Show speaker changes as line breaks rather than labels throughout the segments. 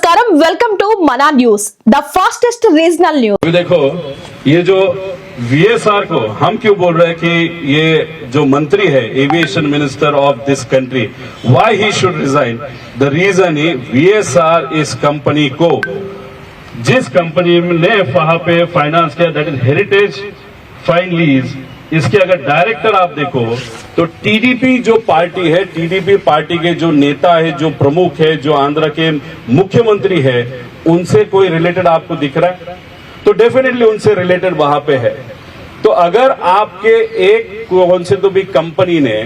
नमस्कारम, welcome to मना news, the fastest regional news.
अभी देखो, ये जो VSR को हम क्यों बोल रहे हैं कि ये जो मंत्री है, aviation minister of this country, why he should resign. The reason he VSR इस कंपनी को, जिस कंपनी ने वहां पे फाइनेंस किया, that is heritage fine lease, इसके अगर डायरेक्टर आप देखो तो टीडीपी जो पार्टी है, टीडीपी पार्टी के जो नेता है, जो प्रमुख है, जो आंध्र के मुख्यमंत्री है, उनसे कोई रिलेटेड आपको दिख रहा है? तो डेफिनेटली उनसे रिलेटेड वहां पे है। तो अगर आपके एक कौन से तो भी कंपनी ने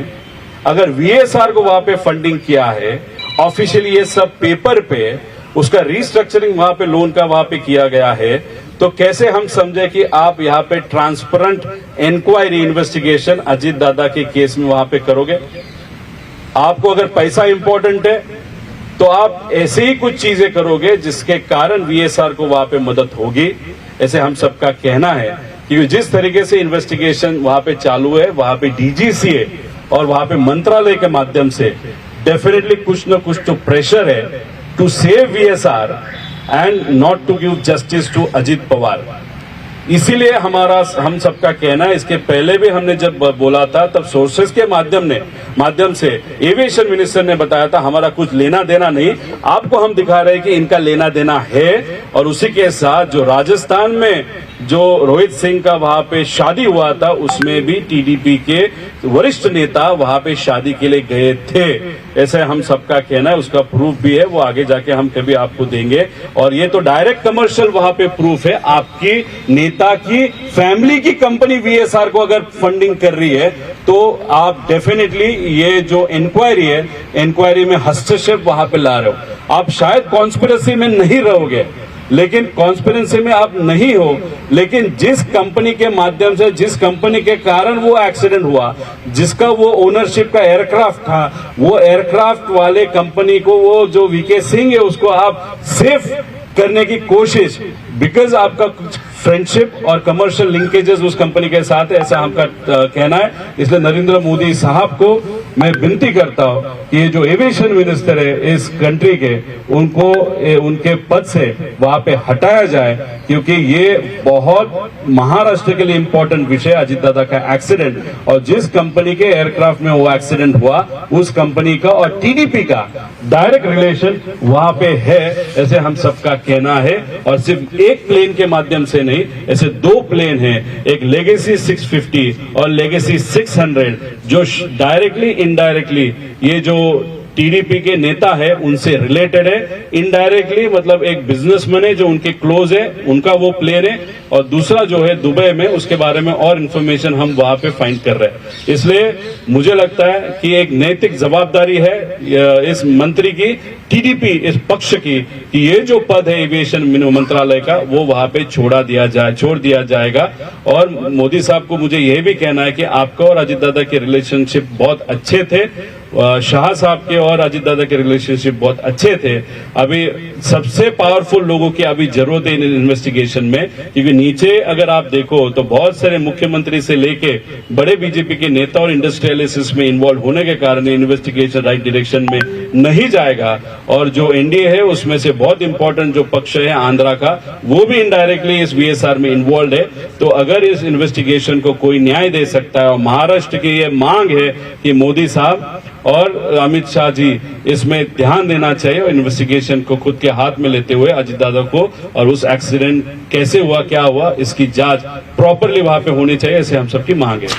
अगर VSR को वहां पे फंडिंग किया है, ऑफिशियली ये सब पेपर पे उसका रिस्ट्रक्चरिंग वहां पे लोन का वहां पे किया गया है, तो कैसे हम समझे कि आप यहाँ पे ट्रांसपेरेंट इंक्वायरी इन्वेस्टिगेशन अजीत दादा के केस में वहां पे करोगे? आपको अगर पैसा इंपॉर्टेंट है तो आप ऐसे ही कुछ चीजें करोगे जिसके कारण VSR को वहां पे मदद होगी, ऐसे हम सबका कहना है। क्योंकि जिस तरीके से इन्वेस्टिगेशन वहां पे चालू है, वहां पे DGCA और वहां पे मंत्रालय के माध्यम से डेफिनेटली कुछ न कुछ तो प्रेशर है to save VSR and not to give justice to Ajit Pawar. इसीलिए हम सबका कहना है, इसके पहले भी हमने जब बोला था तब सोर्सेस के माध्यम से एविएशन मिनिस्टर ने बताया था हमारा कुछ लेना देना नहीं, आपको हम दिखा रहे हैं कि इनका लेना देना है। और उसी के साथ जो राजस्थान में जो रोहित सिंह का वहां पे शादी हुआ था, उसमें भी टीडीपी के वरिष्ठ नेता वहां पे शादी के लिए गए थे, ऐसे हम सबका कहना है। उसका प्रूफ भी है, वो आगे जाके हम कभी आपको देंगे। और ये तो डायरेक्ट कमर्शियल वहां पे प्रूफ है, आपकी नेता की फैमिली की कंपनी VSR को अगर फंडिंग कर रही है, तो आप डेफिनेटली ये जो इंक्वायरी है, इंक्वायरी में हस्तक्षेप वहां पे ला रहे हो। आप शायद कॉन्स्पिरेसी में नहीं रहोगे, लेकिन कॉन्स्पिरेंसी में आप नहीं हो, लेकिन जिस कंपनी के माध्यम से, जिस कंपनी के कारण वो एक्सीडेंट हुआ, जिसका वो ओनरशिप का एयरक्राफ्ट था, वो एयरक्राफ्ट वाले कंपनी को, वो जो VK सिंह है, उसको आप सेफ करने की कोशिश, बिकॉज आपका कुछ फ्रेंडशिप और कमर्शियल लिंकेजेस उस कंपनी के साथ है, ऐसा हमका कहना है। इसलिए नरेंद्र मोदी साहब को मैं विनती करता हूं कि ये जो एविएशन मिनिस्टर है इस कंट्री के, उनको उनके पद से वहां पे हटाया जाए, क्योंकि ये बहुत महाराष्ट्र के लिए इंपॉर्टेंट विषय, अजीत दादा का एक्सीडेंट, और जिस कंपनी के एयरक्राफ्ट में वो एक्सीडेंट हुआ, उस कंपनी का और टीडीपी का डायरेक्ट रिलेशन वहां पे है, ऐसे हम सबका कहना है। और सिर्फ एक प्लेन के माध्यम से नहीं, ऐसे दो प्लेन हैं, एक लेगेसी 650 और लेगेसी 600, जो डायरेक्टली इनडायरेक्टली ये जो टीडीपी के नेता है उनसे रिलेटेड है। इनडायरेक्टली मतलब एक बिजनेसमैन है जो उनके क्लोज है, उनका वो प्लेन है। और दूसरा जो है दुबई में, उसके बारे में और इंफॉर्मेशन हम वहां पे फाइंड कर रहे हैं। इसलिए मुझे लगता है कि एक नैतिक जवाबदारी है इस मंत्री की, टीडीपी इस पक्ष की, कि ये जो पद है एविएशन मंत्रालय का, वो वहां पे छोड़ दिया जाएगा। और मोदी साहब को मुझे यह भी कहना है कि आपका और अजीत दादा के रिलेशनशिप बहुत अच्छे थे, शाह साहब के और अजीत दादा के रिलेशनशिप बहुत अच्छे थे। अभी सबसे पावरफुल लोगों की अभी जरूरत है इन इन्वेस्टिगेशन में, क्योंकि नीचे अगर आप देखो तो बहुत सारे मुख्यमंत्री से लेके बड़े बीजेपी के नेता और इंडस्ट्रियलिस्ट इसमें इन्वॉल्व होने के कारण इन्वेस्टिगेशन राइट डायरेक्शन में नहीं जाएगा। और जो एनडीए है उसमें से बहुत इंपॉर्टेंट जो पक्ष है आंध्रा का, वो भी इनडायरेक्टली इस VSR में इन्वॉल्व है। तो अगर इस इन्वेस्टिगेशन को कोई न्याय दे सकता है, और महाराष्ट्र की ये मांग है कि मोदी साहब और अमित शाह जी इसमें ध्यान देना चाहिए, और इन्वेस्टिगेशन को खुद के हाथ में लेते हुए अजीत दादा को, और उस एक्सीडेंट कैसे हुआ, क्या हुआ, इसकी जांच प्रॉपरली वहां पे होनी चाहिए, ऐसे हम सबकी मांग है।